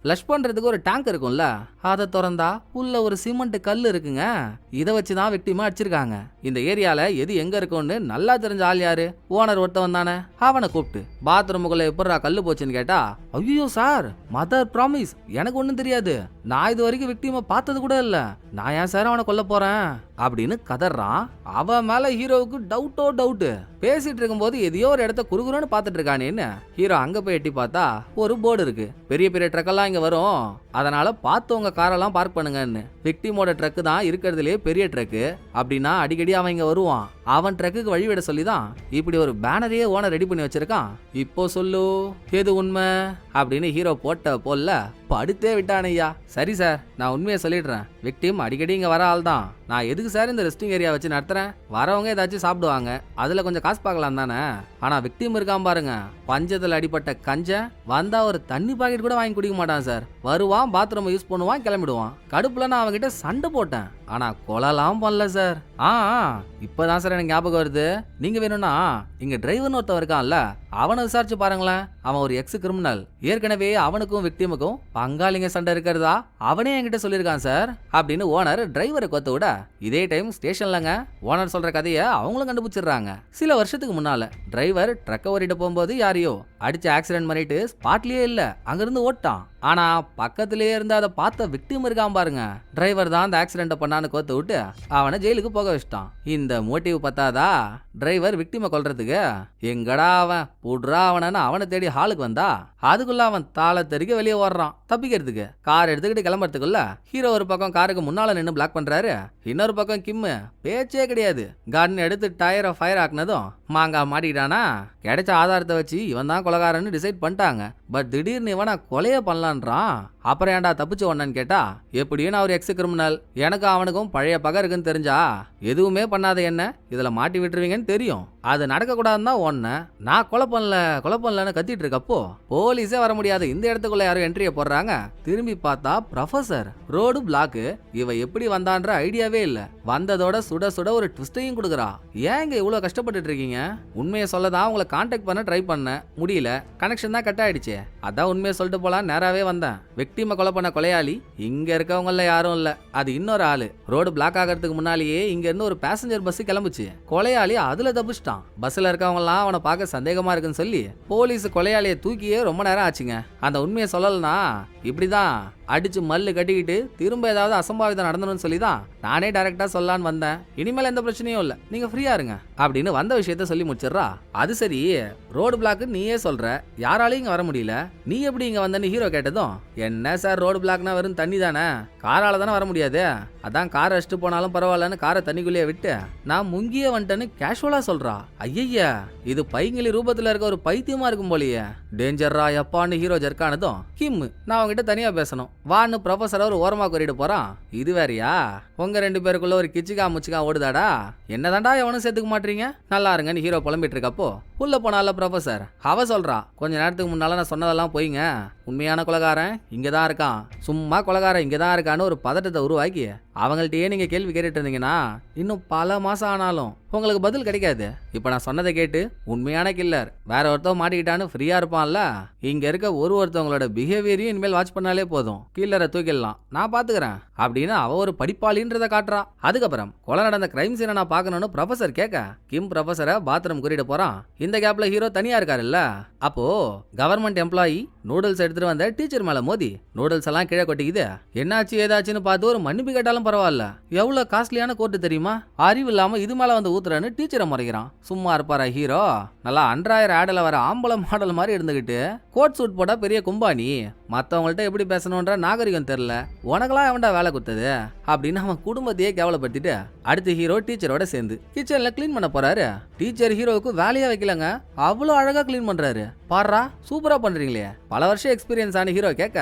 ஃப்ளஷ் பண்றதுக்கு ஒரு டேங்க் இருக்கும்ல, அதை திறந்தா உள்ள ஒரு சிமெண்ட் கல் இருக்குங்க. இதை வச்சுதான் விக்டிமா அடிச்சிருக்காங்க. இந்த ஏரியால எது எங்க இருக்கும்னு நல்லா தெரிஞ்ச ஆள் யாரு, ஓனர் ஒருத்தவன் தானே. அவனை கூப்பிட்டு பாத்ரூமுக்குள்ள எப்படா கல்லு போச்சுன்னு கேட்டா, ஐயோ சார் மதர் ப்ராமிஸ் எனக்கு ஒண்ணும் தெரியாது, நான் இது வரைக்கும் விக்டிமா பார்த்தது கூட இல்ல, நான் ஏன் சார் அவனை கொல்ல போறேன் அப்படின்னு கதறான். அவன் மேல ஹீரோவுக்கு டவுட்டோ டவுட். பேசிட்டு இருக்கும்போது எதையோ ஒரு இடத்த குறுகுறுன்னு பாத்துட்டு இருக்கானேன்னு ஹீரோ அங்க போய் எட்டி பார்த்தா ஒரு போர்டு இருக்கு, பெரிய பெரிய ட்ரக்கெல்லாம் இங்க வரும், அதனால பார்த்து உங்க காரெல்லாம் பார்க் பண்ணுங்கன்னு. விக்டிமோட ட்ரக் தான் இருக்கிறதுலே பெரிய ட்ரக்கு அப்படின்னா அடிக்கடி அவன் இங்க வருவான். அவன் ட்ரக்குக்கு வழிவிட சொல்லிதான் இப்படி ஒரு பேனரையே ஓனர் ரெடி பண்ணி வச்சிருக்கான். இப்போ சொல்லு எது உண்மை அப்படின்னு ஹீரோ போட்ட போல படுத்தே விட்டானையா. சரி சார் நான் உண்மையை சொல்லிடுறேன், விக்டிம் அடிக்கடி இங்க வர ஆள் தான். நான் எதுக்கு சார் இந்த ரெஸ்டிங் ஏரியா வச்சு நடத்துறேன், வரவங்க ஏதாச்சும் சாப்பிடுவாங்க, அதுல கொஞ்சம் காசு பார்க்கலாம் தானே. ஆனா விக்டிம் இருக்கான் பாருங்க, பஞ்சத்துல அடிப்பட்ட கஞ்சன் வந்தா ஒரு தண்ணி பாக்கெட் கூட வாங்கி குடிக்க மாட்டான் சார். வருவான், பாத்ரூம் யூஸ் பண்ணுவான், கிளம்பிடுவான். கடுப்புல நான் அவன்கிட்ட சண்டை போட்டேன், ஆனா கொலலாம் பண்ணல சார். இப்பதான் சார் எனக்கு ஞாபகம் வருது, நீங்க வேணும்னா இங்க டிரைவர்னு ஒருத்தன் இருக்கான்ல, அவனை விசாரிச்சு பாருங்களேன். அவன் ஒரு எக்ஸ் கிரிமினல், ஏற்கனவே அவனுக்கும் விக்டிமுக்கும் பங்காளிங்க சண்டை இருக்கிறதா அவனே என்கிட்ட சொல்லியிருக்கான் சார் அப்படின்னு ஓனர் டிரைவரை கொத்த விட இதே டைம் ஸ்டேஷன்லங்க ஓனர் சொல்ற கதையை அவங்களும் கண்டுபிடிச்சிடுறாங்க. சில வருஷத்துக்கு முன்னால டிரைவர் ட்ரக்க ஓட்டிட்டு போகும்போது யாரையோ அடிச்சு ஆக்சிடென்ட் பண்ணிட்டு ஸ்பாட்லயே இல்ல அங்கிருந்து ஓட்டான். ஆனா பக்கத்திலேயே இருந்து அதை பார்த்த விக்டிம் இருக்கான் பாருங்க, டிரைவர் தான் அந்த ஆக்சிடென்ட் பண்ணான்னு கோத்து விட்டு அவனை ஜெயிலுக்கு போக வச்சிட்டான். இந்த மோட்டிவ் பத்தாதா டிரைவர் விக்டிமை கொல்றதுக்கு, எங்கடா அவன் புட்ரா அவனன்னு அவனை தேடி ஹாலுக்கு வந்தா அதுக்குள்ள அவன் தாள தெறிக்க வெளியே ஓடுறான் தப்பிக்கிறதுக்கு. கார் எடுத்துக்கிட்டு கிளம்புறதுக்குள்ள ஹீரோ ஒரு பக்கம் காருக்கு முன்னால நின்று பிளாக் பண்றாரு, இன்னொரு பக்கம் கிம்மு பேச்சே கிடையாது. கன் எடுத்து டயரை ஃபயர் ஆக்குனதும் மாங்கா மாட்டிக்கிட்டானா. கிடைச்ச ஆதாரத்தை வச்சு இவன் தான் கொலகாரன்னு டிசைட் பண்ணிட்டாங்க. பட் திடீர்னு இவனா கொலைய பண்ணலான்றான். அப்புறம் ஏன்டா தப்பிச்சு ஒன்னு கேட்டா, எப்படியும் நான் ஒரு எக்ஸ் கிரிமினல், எனக்கு அவனுக்கும் பழைய பகை இருக்குன்னு தெரிஞ்சா எதுவுமே பண்ணாத என்ன இதுல மாட்டி விட்டுருவீங்கன்னு தெரியும். அது நடக்க கூடாதுன்னு தான் ஒன்ன நான் கொலை பண்ணலன்னு கத்திட்டு இருக்கப்போ போலீஸே வர முடியாது இந்த இடத்துக்குள்ள யாரும் என்ட்ரியை போடுறாங்க. திரும்பி பார்த்தா ப்ரொஃபசர் ரோடு பிளாக்கு. இவ எப்படி வந்தான்ற ஐடியாவே இல்ல. வந்ததோட சுட சுட ஒரு ட்விஸ்டையும் கொடுக்குறா. ஏன் இங்க இவ்வளவு கஷ்டப்பட்டு இருக்கீங்க? உண்மையை சொல்லதான் உங்களை கான்டாக்ட் பண்ண ட்ரை பண்ண முடியல, கனெக்ஷன் தான் கட் ஆயிடுச்சு. அதான் உண்மையை சொல்லிட்டு போலாம் நேராவே வந்தேன். விக்டிமை கொலை பண்ண கொலையாளி இங்க இருக்கவங்கள யாரும் இல்ல, அது இன்னொரு ஆளு. ரோடு பிளாக் ஆகிறதுக்கு முன்னாலேயே இங்க இருந்து ஒரு பேசஞ்சர் பஸ் கிளம்புச்சு. கொலையாளி அதுல தப்பிச்சிட்டான். பஸ்ல இருக்கவங்க எல்லாம் அவனை பார்க்க சந்தேகமா இருக்குன்னு சொல்லி போலீஸ் கொலையாளியை தூக்கியே ரொம்ப நேரம் ஆச்சுங்க. அந்த உண்மையை சொல்லலனா இப்படிதான் அடிச்சு மல்லு கட்டிக்கிட்டு திரும்ப ஏதாவது அசம்பாவிதம் நடந்தணும்னு சொல்லி தான் நானே டைரக்டா சொல்லலான்னு வந்தேன். இனிமேல் எந்த பிரச்சனையும் இல்ல, நீங்க ஃப்ரீயா இருங்க அப்படின்னு வந்த விஷயத்த சொல்லி முடிச்சிடறா. அது சரி, ரோடு பிளாக் நீயே சொல்ற, யாராலையும் இங்க வர முடியல, நீ எப்படி இங்க வந்தன்னு ஹீரோ கேட்டதும், என்ன சார் ரோடு பிளாக்னா வெறும் தண்ணி தானே, காரால தானே வர முடியாது, அதான் காரை அடிச்சுட்டு போனாலும் பரவாயில்லன்னு காரை தண்ணிக்குள்ளேயே விட்டு நான் முங்கியே வந்துட்டேன்னு கேஷுவலா சொல்றா. ஐயா, இது பைங்கிலி ரூபத்துல இருக்க ஒரு பைத்தியமா இருக்கும் போலியே. டேஞ்சர்ரா எப்பான்னு ஹீரோ ஜெர்க்கானதும், கிம் நான் அவங்ககிட்ட தனியா பேசணும் வான்னு ப்ரொஃபஸர் ஒரு ஓரமா கூறிட்டு போறான். இது வேறையா, உங்க 2 பேருக்குள்ள ஒரு கிச்சிக்கா முச்சிக்கா ஓடுதாடா, என்னதாண்டா எவனும் சேர்த்துக்க மாட்டீங்க, நல்லா இருங்கன்னு ஹீரோ புலம்பிட்டு இருக்கப்போ உள்ள போனால ப்ரொஃபஸர் அவ சொல்றா, கொஞ்ச நேரத்துக்கு முன்னால நான் சொன்னதெல்லாம் போயிங்க, உண்மையான கொலைகாரன் இங்கதான் இருக்கான், சும்மா கொலைகாரன் இங்கதான் இருக்கான்னு ஒரு பதட்டத்தை உருவாக்கி அவங்கள்ட்டயே நீங்க கேள்வி கேட்டுட்டு இருந்தீங்கன்னா இன்னும் பல மாசம் ஆனாலும் உங்களுக்கு பதில் கிடைக்காது. இப்ப நான் சொன்னதை கேட்டு உண்மையான கில்லர் வேற ஒருத்தவங்க மாட்டிக்கிட்டான்னு ஃப்ரீயா இருப்பான்ல, இங்க இருக்க ஒருத்தவங்களோட பிஹேவியரையும் இனிமேல் வாட்ச் பண்ணாலே போதும், கில்லரை தூக்கிடலாம், நான் பாத்துக்கிறேன் அப்படின்னு அவ ஒரு படிப்பாளின்றத காட்டுறா. அதுக்கப்புறம் கொலை நடந்த கிரைம் சீனை நான் பார்க்கணும்னு ப்ரொஃபசர் கேட்க கிம் ப்ரொஃபசரை பாத்ரூம் கூட்டிட்டு போறான். இந்த கேப்ல ஹீரோ தனியா இருக்காருல்ல, அப்போ கவர்மெண்ட் எம்ப்ளாயி நூடுல்ஸ் எடுத்துட்டு வந்த டீச்சர் மேல மோதி நூடுல்ஸ் எல்லாம் கீழே கொட்டிக்குது. என்னாச்சு ஏதாச்சுன்னு பார்த்து ஒரு மன்னிப்பு கேட்டாலும் பரவாயில்ல, எவ்வளவு காஸ்ட்லியான கோர்ட்டு தெரியுமா, அறிவு இல்லாம இது மேல வந்து ஊத்துறன்னு டீச்சரை முறைக்கிறான். சும்மா இருப்பாரா ஹீரோ, நல்லா 2000 ஆடல வர ஆம்பளை மாடல் மாதிரி இருந்துகிட்டு கோட் சூட் போட்டா பெரிய கும்பானி, மத்தவங்கள்ட்ட எப்படி பேசணும்ன்ற நாகரிகம் தெரியல, உனக்கெல்லாம் எவன்டா வேலை கொடுத்தது அப்படின்னு அவன் குடும்பத்தையே கேவலப்படுத்திட்டு அடுத்து ஹீரோ டீச்சரோட சேர்ந்து கிச்சன்ல கிளீன் பண்ண போறாரு. டீச்சர் ஹீரோவுக்கு வேலையா வைக்கலங்க, அவ்வளவு அழகா கிளீன் பண்றாரு. பாரா சூப்பரா பண்றீங்களே. பல வருஷம் எக்ஸ்பீரியன்ஸ் ஆன ஹீரோ கேட்க,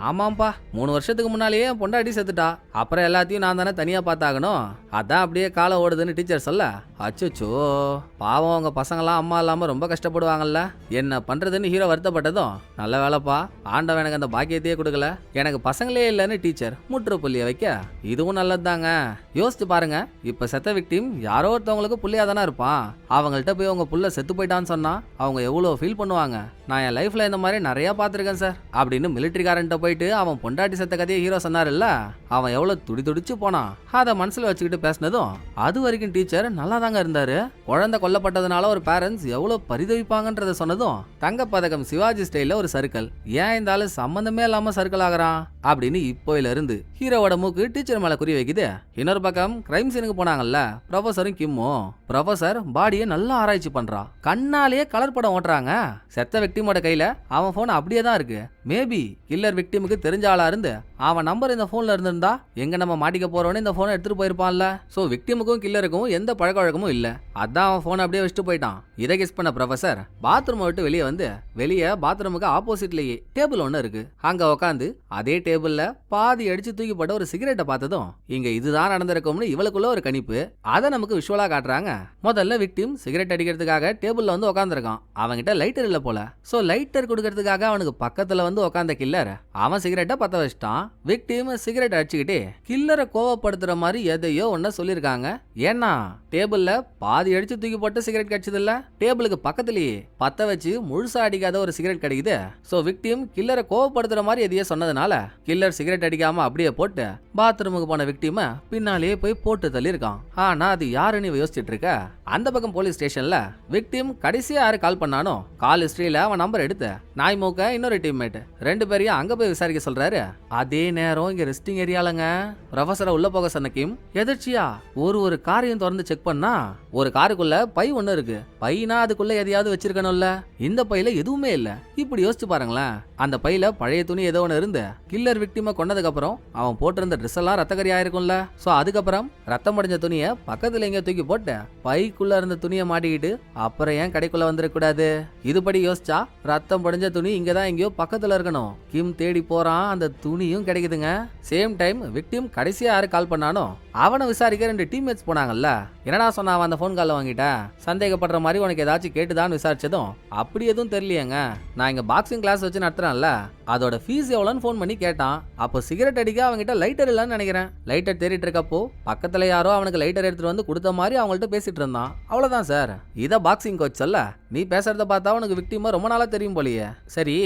ஆமாம்பா 3 வருஷத்துக்கு முன்னாலேயே பொண்டாட்டி செத்துட்டா, அப்புறம் எல்லாத்தையும் நான் தானே தனியா பார்த்தாகணும், அதான் அப்படியே காலை ஓடுதுன்னு டீச்சர் சொல்ல, அச்சோ பாவம் உங்க பசங்களாம் அம்மா இல்லாம ரொம்ப கஷ்டப்படுவாங்கல்ல, என்ன பண்றதுன்னு ஹீரோ வருத்தப்பட்டதும், நல்ல வேலைப்பா ஆண்டவன் எனக்கு அந்த பாக்கியத்தையே கொடுக்கல, எனக்கு பசங்களே இல்லைன்னு டீச்சர் முற்றுப்புள்ளிய வைக்க, இதுவும் நல்லதுதாங்க. யோசிச்சு பாருங்க, இப்ப செத்த விக்டிம் யாரோ ஒருத்தவங்களுக்கு புள்ளையா தானே இருப்பான், அவங்கள்ட்ட போய் உங்க புள்ள செத்து போயிட்டான்னு சொன்னா அவங்க எவ்வளவு ஃபீல் பண்ணுவாங்க. நான் என் லைஃப்ல இந்த மாதிரி நிறைய பார்த்துருக்கேன் சார் அப்படின்னு மிலிட்டரிக்காரன்ட்ட போயிட்டு அவன் பொண்டாட்டி செத்த கதையை ஹீரோ சொன்னார்ல, அவன் எவ்வளவு துடிச்சு போனான். அதை மனசுல வச்சுக்கிட்டு பேசினதும் அது வரைக்கும் டீச்சர் நல்லா தாங்க இருந்தாரு. குழந்தை கொல்லப்பட்டதுனால ஒரு பேரண்ட்ஸ் எவ்வளவு பரிதவிப்பாங்கன்றத சொன்னதும் தங்கப்பதக்கம் சிவாஜி ஸ்டைல ஒரு சர்க்கிள், ஏன் இந்த ஆளு சம்பந்தமே இல்லாம சர்க்கிள் ஆகிறான் அப்படின்னு இப்போயில இருந்து ஹீரோவோட மூக்கு டீச்சர் மேல குறி வைக்குது. இன்னொரு பக்கம் கிரைம் சீனுக்கு போனாங்கல்ல ப்ரொஃபஸரும் கிம்மும், ப்ரொஃபஸர் பாடியை நல்லா ஆராய்ச்சி பண்றா, கண்ணாலேயே கலர் படம் ஓட்டுறாங்க. செத்த விக்டிமோட கையில அவன் போன் அப்படியே தான் இருக்கு. மேபி கில்லர் விக்டிமுக்கு தெரிஞ்ச ஆளா இருந்து அவன் நம்பர் இந்த போன்ல இருந்திருந்தா எங்க நம்ம மாட்டிக்க போறோன்னு இந்த போனை எடுத்துட்டு போயிருப்பான்ல. சோ விக்டிமுக்கும் கில்லருக்கும் எந்த பழக்க வழக்கமும் இல்ல, அதான் அவன் போனை அப்படியே வச்சுட்டு போயிட்டான். இதை கெஸ் பண்ண ப்ரொஃபசர் பாத்ரூம் விட்டு வெளியே வந்து வெளியே பாத்ரூமுக்கு ஆப்போசிட்லயே டேபிள் ஒன்னு இருக்கு, அங்க உட்காந்து அதே டேபிள்ல பாதி அடிச்சு தூக்கி போட்ட ஒரு சிகரெட்டை பார்த்ததும் இங்க இதுதான் நடந்திருக்கும்னு இவளுக்குள்ள ஒரு கணிப்பு. அதை நமக்கு விஷுவலா காட்டுறாங்க. முதல்ல விக்டிம் சிகரெட் அடிக்கிறதுக்காக டேபிள்ல வந்து உட்காந்துருக்கான். அவன்கிட்ட லைட்டர் இல்ல போல, சோ லைட்டர் கொடுக்கறதுக்காக அவனுக்கு பக்கத்துல வந்து உட்காந்த கில்லர் அவன் சிகரெட்டை பத்த வச்சிட்டான். விக்டிம் சிகரெட் அடிச்சுக்கிட்டே கில்லரை கோவப்படுத்துற மாதிரி எதையோ ஒன்ன சொல்லிருக்காங்க. ஏன்னா டேபிள்ல பாதி அடிச்சு தூக்கி போட்டு சிகரெட் கிடைச்சது இல்ல, டேபிளுக்கு பக்கத்திலேயே பத்த வச்சு முழுசா அடிக்காத ஒரு சிகரெட் கிடைக்குது. சோ விக்டிம் கில்லரை கோவப்படுத்துற மாதிரி எதையோ சொன்னதுனால கில்லர் சிகரெட் அடிக்காம அப்படியே போட்டு பாத்ரூமுக்கு போன விக்டிம பின்னாலேயே போய் போட்டு தள்ளிருக்கான். ஆனா அது யாருன்னு யோசிச்சுட்டு இருக்க. அந்த பக்கம் போலீஸ் ஸ்டேஷன்ல விக்டிம் கடைசியா யாரு கால் பண்ணானோ கால் ஹிஸ்டரியில அவன் நம்பர் எடுத்து நாய் மூக்க இன்னொரு டீம்மேட் 2 பேரையும் அங்க போய் விசாரிக்க சொல்றாரு. அதே நேரம் இங்க ரெஸ்டிங் ஏரியாலங்க ப்ரொஃபஸரை உள்ள போக சொன்ன கிம் எதிர்ச்சியா ஒரு காரையும் திறந்து செக் பண்ணா ஒரு காருக்குள்ள பை ஒண்ணு இருக்கு. பைனா அதுக்குள்ள எதையாவது வச்சிருக்கணும்ல, இந்த பையில எதுவுமே இல்ல. இப்படி யோசிச்சு பாருங்களேன், அந்த பையில பழைய துணி ஏதோ ஒண்ணு இருந்து கில்லர் விக்டிம கொண்டதுக்கு அப்புறம் அவன் போட்டிருந்த ட்ரெஸ் எல்லாம் ரத்தக்கறி ஆயிருக்கும்ல. சோ அதுக்கப்புறம் ரத்தம் அடைஞ்ச துணியை பக்கத்துல எங்க தூக்கி போட்டு பைக்குள்ள இருந்த துணியை மாட்டிக்கிட்டு அப்புறம் ஏன் கடைக்குள்ள வந்துடக் கூடாது? இதுபடி யோசிச்சா ரத்தம் படிஞ்ச துணி இங்க தான் எங்கேயோ பக்கத்துல இருக்கணும். கிம் தேடி போறான், அந்த துணியும் கிடைக்குதுங்க. சேம் டைம் விக்டிம் கடைசியா யாரு கால் பண்ணானோ அவனை விசாரிக்க 2 டீம்மேட்ஸ் போனாங்கல்ல. என்னடா சொன்னா அவன் அந்த போன் கால்ல வாங்கிட்ட, சந்தேகப்படுற மாதிரி உனக்கு ஏதாச்சும் கேட்டுதான்னு விசாரிச்சதும் அப்படி எதுவும் தெரியலையேங்க, நான் இங்க பாக்ஸிங் கிளாஸ் வச்சு நடத்துறேன்ல, அதோட ஃபீஸ் எவ்வளோன்னு ஃபோன் பண்ணி கேட்டான். அப்போ சிகரெட் அடிக்க அவங்ககிட்ட லைட்டர் இல்லைன்னு நினைக்கிறேன். லைட்டர் தேடிட்டு இருக்கப்போ பக்கத்துல யாரோ அவனுக்கு லைட்டர் எடுத்துட்டு வந்து கொடுத்த மாதிரி அவங்கள்ட்ட பேசிட்டு இருந்தான். அவ்வளவுதான் சார். இத பாக்ஸிங் கோச் அல்ல. நீ பேசுறத பார்த்தா உனக்கு விக்டிமா ரொம்ப நாளா தெரியும் போலியே. சரி,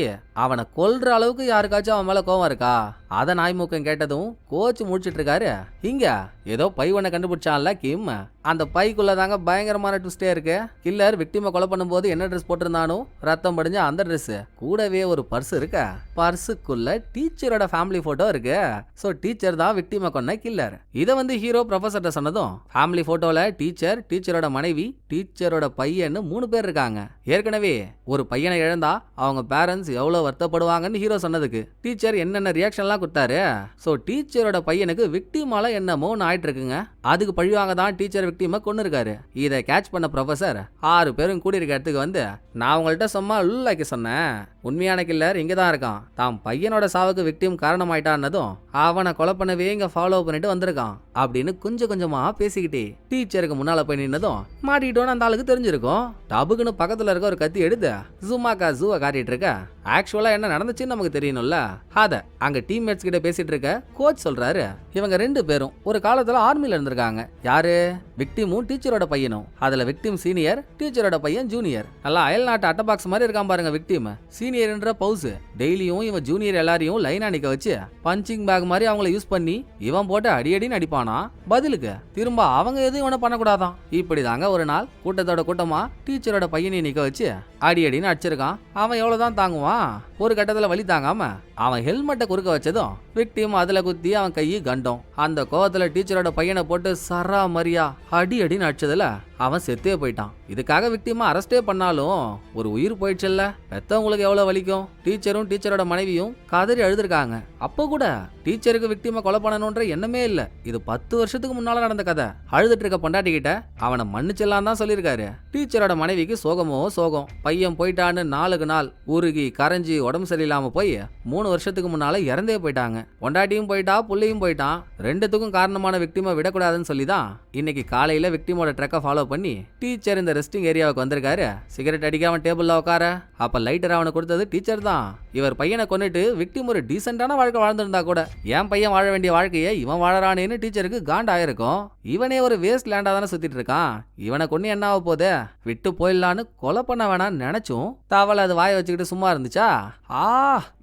அவனை கொல்ற அளவுக்கு யாருக்காச்சும் அவன் மேல கோவம் இருக்கா? அத நாய்மூக்கம் கேட்டதும் கோச் முடிச்சிட்டு இருக்காரு. இங்க ஏதோ பை ஒன்ன கண்டுபிடிச்சான்ல கிம், அந்த பைக்குள்ள தாங்க பயங்கரமான ட்விஸ்டே இருக்கு. கில்லர் விக்டிமை கொலை பண்ணும்போது என்ன ட்ரெஸ் போட்டிருந்தானோ ரத்தம் படிஞ்ச அந்த ட்ரெஸ் கூடவே ஒரு பர்ஸ் இருக்கு. பர்ஸுக்குள்ள டீச்சரோட ஃபேமிலி போட்டோ இருக்கு. சோ டீச்சர் தான் விக்டிமை கொன்ன கில்லர். இத வந்து ஹீரோ ப்ரொஃபசர்ட்ட சொன்னதும் ஃபேமிலி போட்டோல டீச்சர், டீச்சரோட மனைவி, டீச்சரோட பையன்னு 3 பேர் இருக்காங்க. ஏற்கனவே ஒரு பையனை இழந்தா அவங்க பேரண்ட்ஸ் எவ்வளவு வருத்தப்படுவாங்கன்னு ஹீரோ சொன்னதுக்கு டீச்சர் என்னென்ன ரியாக்ஷன்லாம் கொடுத்தாரு. சோ டீச்சரோட பையனுக்கு விக்டிமால என்னமோ ஆயிட்டு இருக்குங்க. அதுக்கு பழிவாங்க தான் டீச்சர் விக்டிமை கொண்டு இருக்காரு. இதை கேட்ச் பண்ண ப்ரொஃபசர் 6 பேரும் கூடி இருக்க இடத்துக்கு வந்து, நான் உங்கள்கிட்ட சும்மா உள்லாக்கி சொன்னேன், உண்மையான கில்லர் இங்க தான் இருக்கான், தாம் பையனோட சாவுக்கு விக்டிம் காரணமாயிட்டான்னதும் அவனை கொலை பண்ணவே இங்க ஃபாலோ பண்ணிட்டு வந்திருக்கான் அப்படின்னு கொஞ்சம் கொஞ்சமா பேசிக்கிட்டே டீச்சருக்கு முன்னால போய் நின்னதும் மாட்டிட்டோன்னு அந்த ஆளுக்கு தெரிஞ்சிருக்கும். டபுக்குன்னு பக்கத்துல இருக்க ஒரு கத்தி எடுத்து ஜூமாக்கா ஜூவை காட்டிட்டு இருக்க. ஆக்சுவலா என்ன நடந்துச்சுன்னு நமக்கு தெரியணும்ல. அத அங்க டீம்மேட்ஸ் கிட்ட பேசிட்டு இருக்க கோச் சொல்றாரு, இவங்க 2 பேரும் ஒரு காலத்துல ஆர்மில இருந்திருக்காங்க. யாரு? விக்டிமும் டீச்சரோட பையனும். அதுல விக்டிம் சீனியர், டீச்சரோட பையன் ஜூனியர். நல்லா அயல் நாட்டு அட்டை பாக்ஸ் மாதிரி இருக்கான் பாருங்க விக்டிம். சீனியர்ன்ற பவுஸ் டெய்லியும் இவன் ஜூனியர் எல்லாரையும் லைனா நிக்க வச்சு பஞ்சிங் பேக் மாதிரி அவங்கள யூஸ் பண்ணி இவன் போட்டு அடியடின்னு அடிப்பானா. பதிலுக்கு திரும்ப அவங்க எதுவும் இவனை பண்ணக்கூடாதான். இப்படிதாங்க ஒரு நாள் கூட்டத்தோட கூட்டமா டீச்சரோட பையனை நிக்க வச்சு அடியடின்னு அடிச்சிருக்கான். அவன் எவ்வளவுதான் தாங்குவான். ஒரு கட்டத்துல வலி தாங்காம அவன் ஹெல்மெட்டை குறுக்க வச்சதும் விக்டிம் அதுல குத்தி அவன் கையை கண்டம். அந்த கோவத்துல டீச்சரோட பையனை போட்டு சரா மரியா அடி அடின்னு அடிச்சதுல அவன் செத்தே போயிட்டான். இதுக்காக விக்டிமா அரெஸ்டே பண்ணாலும் ஒரு உயிர் போயிடுச்சுல்ல, பெத்தவங்களுக்கு எவ்வளவு வலிக்கும். டீச்சரும் டீச்சரோட மனைவியும் கதறி அழுதுருக்காங்க. அப்போ கூட டீச்சருக்கு விக்டிமா கொலை பண்ணணும்ன்ற எண்ணமே இல்ல. இது 10 வருஷத்துக்கு முன்னால நடந்த கதை. அழுதுட்டு இருக்க பொண்டாட்டி கிட்ட அவனை மன்னிச்செல்லாம் தான் சொல்லியிருக்காரு. டீச்சரோட மனைவிக்கு சோகமோ சோகம். பையன் போயிட்டான்னு 4 நாள் உருகி கரைஞ்சி உடம்பு சரியில்லாம போய் 3 வருஷத்துக்கு முன்னால இறந்தே போயிட்டாங்க. பொண்டாட்டியும் போயிட்டா, புள்ளையும் போயிட்டான். 2த்துக்கும் காரணமான விக்டிமை விடக்கூடாதுன்னு சொல்லிதான் இன்னைக்கு காலையில விக்டிமோட ட்ரக்கை ஃபாலோ பண்ணி டீச்சர் இந்த ரெஸ்டிங் ஏரியாவுக்கு வந்திருக்காரு. சிகரெட் அடிக்காம டேபிள்ல உட்கார. அப்ப லைட்டர் அவனை கொடுத்தது டீச்சர் தான். இவர் பையனை கொன்னுட்டு விக்டிம் ஒரு டீசென்டான வாழ்க்கை வாழ்ந்திருந்தா கூட என் பையன் வாழ வேண்டிய வாழ்க்கையை இவன் வாழறானேன்னு டீச்சருக்கு காண்ட் ஆயிருக்கும். இவனே ஒரு வேஸ்ட் லேண்டா தானே சுத்திட்டு இருக்கான். இவனை கொண்டு என்ன ஆக போதே, விட்டு போயிடலான்னு கொலை பண்ண வேணான்னு நினைச்சும் தவளை அது வாய வச்சுக்கிட்டு சும்மா இருந்துச்சா.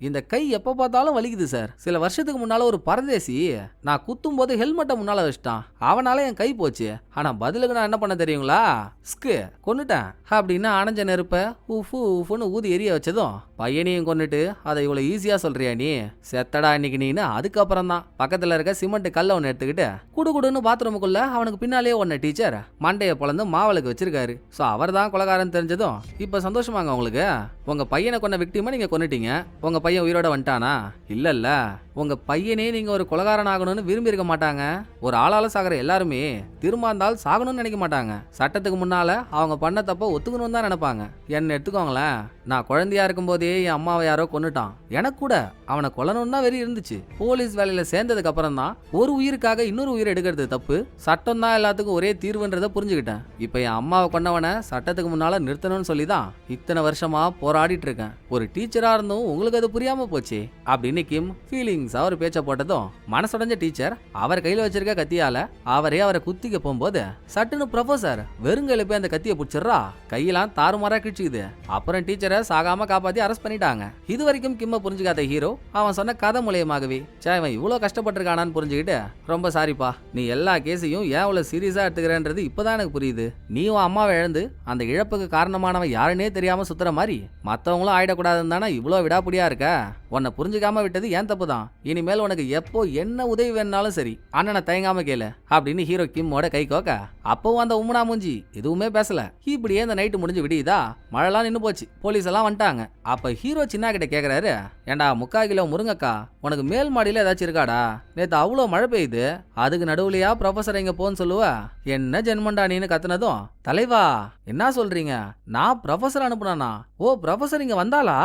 இந்த கை எப்ப பார்த்தாலும் வலிக்குது சார். சில வருஷத்துக்கு முன்னால ஒரு பரதேசி நான் குத்தும் போது ஹெல்மெட்டை முன்னால வச்சுட்டான். அவனால என் கை போச்சு. ஆனா பதிலுக்கு நான் என்ன பண்ண தெரியுங்களா, கொன்னுட்டேன் அப்படின்னு அணைஞ்ச நெருப்ப உஃபு உஃபுன்னு ஊதி எரிய வச்சதும் பையனையும் கொன்னுட்டு அதை இவ்வளவு ஈஸியா சொல்றியா நீ, செத்தடா இன்னைக்கு நீன்னு. அதுக்கப்புறம் தான் பக்கத்துல இருக்க சிமெண்ட் கல்ல ஒன்னு எடுத்துக்கிட்டு குடுகுடுன்னு பாத்ரூமுக்குள்ள அவனுக்கு பின்னாலேயே ஒன்ன டீச்சர் மண்டைய பொழந்து மாவளுக்கு வச்சிருக்காரு. சோ அவர் தான் கொலைகாரன் தெரிஞ்சதும் இப்ப சந்தோஷமாங்க உங்களுக்கு. உங்க பையனை கொன்ன விக்டிமா நீங்க கொன்னுட்டீங்க. உங்க பையன் உயிரோட வந்துட்டானா? இல்ல, உங்க பையனே நீங்க ஒரு கொலைகாரன் ஆகணும்னு விரும்பி இருக்க மாட்டாங்க. ஒரு ஆளால சாகிற எல்லாருமே திரும்ப இருந்தால் சாகணும்னு நினைக்க மாட்டாங்க. சட்டத்துக்கு முன்னால அவங்க பண்ண தப்ப ஒத்துக்கணும்னு தான் நினைப்பாங்க. என்ன எடுத்துக்கோங்களேன், நான் குழந்தையா இருக்கும் போதே என் அம்மாவை யாரோ கொன்னுட்டான். எனக்கு கூட அவனை கொல்லணும்னா வெறி இருந்துச்சு. போலீஸ் வேலையில சேர்ந்ததுக்கு அப்புறம் தான் ஒரு உயிருக்காக இன்னொரு உயிர் எடுக்கிறது தப்பு, சட்டம் தான் எல்லாத்துக்கும் ஒரே தீர்வுன்றதை புரிஞ்சுக்கிட்டேன். இப்ப என் அம்மாவை கொன்னவனை சட்டத்துக்கு முன்னால நிறுத்தணும்னு சொல்லிதான் இத்தனை வருஷமா போராடிட்டு இருக்கேன். ஒரு டீச்சரா இருந்தும் உங்களுக்கு அது புரியாம போச்சு அப்படின்னு கிம் ஃபீலிங்ஸ் அவர் பேச்ச போட்டதும் மனசுடைஞ்ச டீச்சர் அவர் கையில வச்சிருக்க கத்தியால அவரை குத்திக்க போகும்போது சட்டுன்னு ப்ரொஃபசர் வெறுங்கையில போய் அந்த கத்தியை பிடிச்சிடறா. கையெல்லாம் தாறுமாறா கிழிச்சுக்குது. அப்புறம் டீச்சரை சாகாம காப்பாத்தி அரெஸ்ட் பண்ணிட்டாங்க. இது வரைக்கும் கிம்ம புரிஞ்சுக்காத ஹீரோ அவன் சொன்ன கதை மூலியமாகவே இவன் இவ்வளவு கஷ்டப்பட்டிருக்கானான்னு புரிஞ்சுக்கிட்டு, ரொம்ப சாரிப்பா, நீ எல்லா கேஸையும் ஏன் இவ்வளவு சீரியஸா எடுத்துக்கிறேன்றது இப்பதான் எனக்கு புரியுது. நீ உன் அம்மாவை இழந்து அந்த இழப்புக்கு காரணமானவன் யாருன்னே தெரியாம சுத்துற மாதிரி மத்தவங்களும் ஆயிடக்கூடாதுன்னு தானே இவ்வளவு விடாப்பிடியா இருக்க. உன்னை புரிஞ்சுக்காம விட்டது ஏன் தப்பு தான். இனிமேல் உனக்கு எப்போ என்ன உதவி வேணாலும் சரி அண்ணனை தயங்காம கேளு அப்படின்னு ஹீரோ கிம்மோட கை கோக்க. அப்பவும் அந்த உம்முனா மூஞ்சி எதுவுமே பேசல. இப்படியே இந்த நைட்டு முடிஞ்சு விடியுதா, மழைலாம் நின்னு போச்சு, போலீஸ் எல்லாம் வந்துட்டாங்க. அப்ப ஹீரோ சின்ன கிட்ட கேக்குறாரு, ஏண்டா 3/4 கிலோ முருங்கக்கா உனக்கு மேல் மாடியில ஏதாச்சும் இருக்காடா? நேத்து அவ்வளோ மழை பெய்யுது, அதுக்கு நடுவுலையா ப்ரொஃபசர் எங்க போன்னு சொல்லுவ? என்ன ஜென்மண்டா நீன்னு கத்துனதும், தலைவா என்ன சொல்றீங்க, நான் ப்ரொஃபசர் ப்ரொஃபசர் அனுப்புனானா? ஓ ப்ரொஃபசர் இங்க வந்தாளா?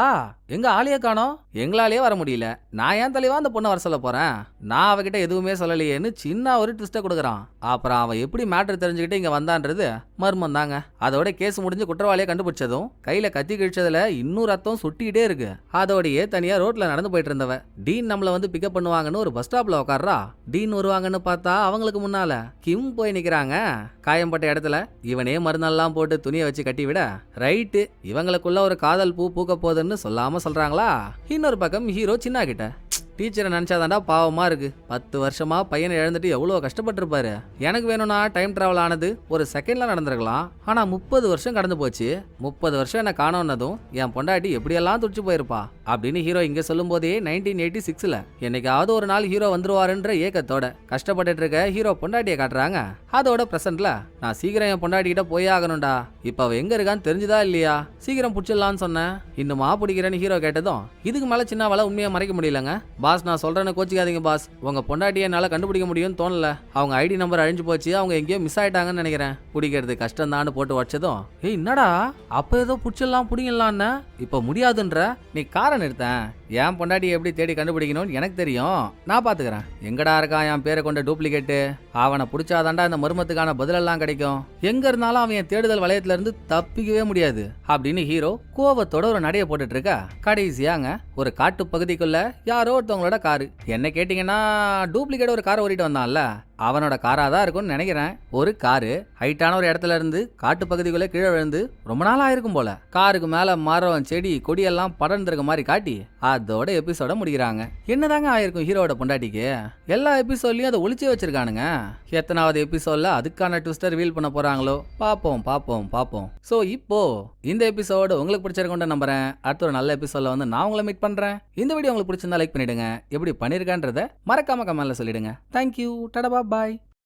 எங்க ஆளையே காணோம். எங்களாலேயே வர முடியல. நான் ஏன் தலைவா அந்த பொண்ணை வர சொல்ல போறேன்? நான் அவகிட்ட எதுவுமே சொல்லலையேன்னு சின்ன ஒரு ட்விஸ்ட்டை கொடுக்குறான். அப்புறம் அவன் எப்படி மேட்டர் தெரிஞ்சுக்கிட்டு இங்க வந்தான்றது மர்மம் தாங்க. அதோட கேஸ் முடிஞ்சு குற்றவாளியை கண்டுபிடிச்சதும் கையில கத்தி கிழிச்சதுல இன்னும் ரத்தம் சுட்டிக்கிட்டே இருக்கு. அதோடயே தனியா ரோட்ல நடந்து போயிட்டு இருந்தவ டீன் நம்மள வந்து பிக்கப் பண்ணுவாங்கன்னு ஒரு பஸ் ஸ்டாப்ல உட்கார்றா. டீன் வருவாங்கன்னு பார்த்தா அவங்களுக்கு முன்னால கிம் போய் நிக்கிறாங்க. காயம்பட்ட இடத்துல இவனே மருந்தெல்லாம் போட்டு துணியை வச்சு கட்டி விட ரைட்டு இவங்களுக்குள்ள ஒரு காதல் பூ பூக்க போகுதுன்னு சொல்லாம சொல்றாங்களா. இன்னொரு பக்கம் ஹீரோ சின்ன கிட்ட டீச்சரை நினைச்சாதாண்டா பாவமா இருக்கு. 10 வருஷமா பையனை இழந்துட்டு எவ்வளவு கஷ்டப்பட்டிருப்பாரு. எனக்கு வேணும்னா டைம் டிராவல் ஆனது ஒரு செகண்ட்ல நடந்திருக்கலாம். ஆனா 30 வருஷம் கடந்து போச்சு. 30 வருஷம் என்ன காணோன்னதும் என் பொண்டாட்டி எப்படியெல்லாம் துடிச்சு போயிருப்பா அப்படின்னு ஹீரோ இங்க சொல்லும் போதே 1986ல என்னைக்காவது ஒரு நாள் ஹீரோ வந்துருவாருன்ற ஏக்கத்தோட கஷ்டப்பட்டுட்டு இருக்க ஹீரோ பொண்டாட்டியை காட்டுறாங்க. அதோட பிரசன்ட்ல நான் சீக்கிரம் என் பொண்டாட்டி கிட்ட போயே ஆகணும்டா. இப்ப அவ எங்க இருக்கான்னு தெரிஞ்சுதா இல்லையா? சீக்கிரம் புடிச்சிடலான்னு சொன்னேன். இன்னுமா பிடிக்கிறேன்னு ஹீரோ கேட்டதும் இதுக்கு மேல சின்னவால உண்மையை மறைக்க முடியலங்க. பாஸ் நான் சொல்றேன்னு கோச்சிக்காதீங்க பாஸ். உங்க பொண்டாட்டியை என்னால கண்டுபிடிக்க முடியும்னு தோணல. அவங்க ஐடி நம்பர் அழிஞ்சு போச்சு. அவங்க எங்கேயோ மிஸ் ஆயிட்டாங்கன்னு நினைக்கிறேன். பிடிக்கிறது கஷ்டம் தான் போட்டு வச்சதும் ஏய் என்னடா அப்ப ஏதோ புடிச்சிடலாம் பிடிங்கலான்னு இப்ப முடியாதுன்ற நீ காரணம் எடுத்தேன். என் பொண்டாட்டியை எப்படி தேடி கண்டுபிடிக்கணும்னு எனக்கு தெரியும். நான் பாத்துக்கிறேன். எங்கடா இருக்கான் என் பேரை கொண்ட டூப்ளிகேட்டு? அவனை பிடிச்சாதாண்டா இந்த மர்மத்துக்கான பதிலெல்லாம் கிடைக்கும். எங்க இருந்தாலும் அவன் என் தேடுதல் வளையத்துல இருந்து தப்பிக்கவே முடியாது அப்படின்னு ஹீரோ கோவத்தோட ஒரு நடைய போட்டுட்டு இருக்கா. கடைசியாங்க ஒரு காட்டு பகுதிக்குள்ள யாரோ ஒருத்தவங்களோட காரு. என்ன கேட்டீங்கன்னா டூப்ளிகேட் ஒரு காரை ஓட்டிட்டு வந்தான்ல அவனோட காரா தான் இருக்கும்னு நினைக்கிறேன். ஒரு காரு ஹைட்டான ஒரு இடத்துல இருந்து காட்டு பகுதிக்குள்ள கீழே விழுந்து ரொம்ப நாள் ஆயிருக்கும் போல. காருக்கு மேல மரம் செடி கொடியெல்லாம் படர்ந்திருக்க மாதிரி காட்டி அதோட எபிசோட முடிக்கிறாங்க. என்னதாங்க ஆயிருக்கும் ஹீரோட பொண்டாட்டிக்கு? எல்லா எபிசோட்லயும் அதை ஒளிச்சே வச்சிருக்கானுங்க. எத்தனாவது எபிசோட்ல அதுக்கான ட்விஸ்டர் ரிவீல் பண்ண போறாங்களோ பாப்போம் பாப்போம் பாப்போம். சோ இப்போ இந்த எபிசோடு உங்களுக்கு பிடிச்சிருக்கோன்னு நம்புறேன். அடுத்த ஒரு நல்ல எபிசோட்ல வந்து நான் உங்களை மீட் பண்றேன். இந்த வீடியோ உங்களுக்கு பிடிச்சிருந்தா லைக் பண்ணிடுங்க. எப்படி பண்ணிருக்கான்றத மறக்காம கமெண்ட்ல சொல்லிடுங்க. தேங்க்யூ. டடா பாய்.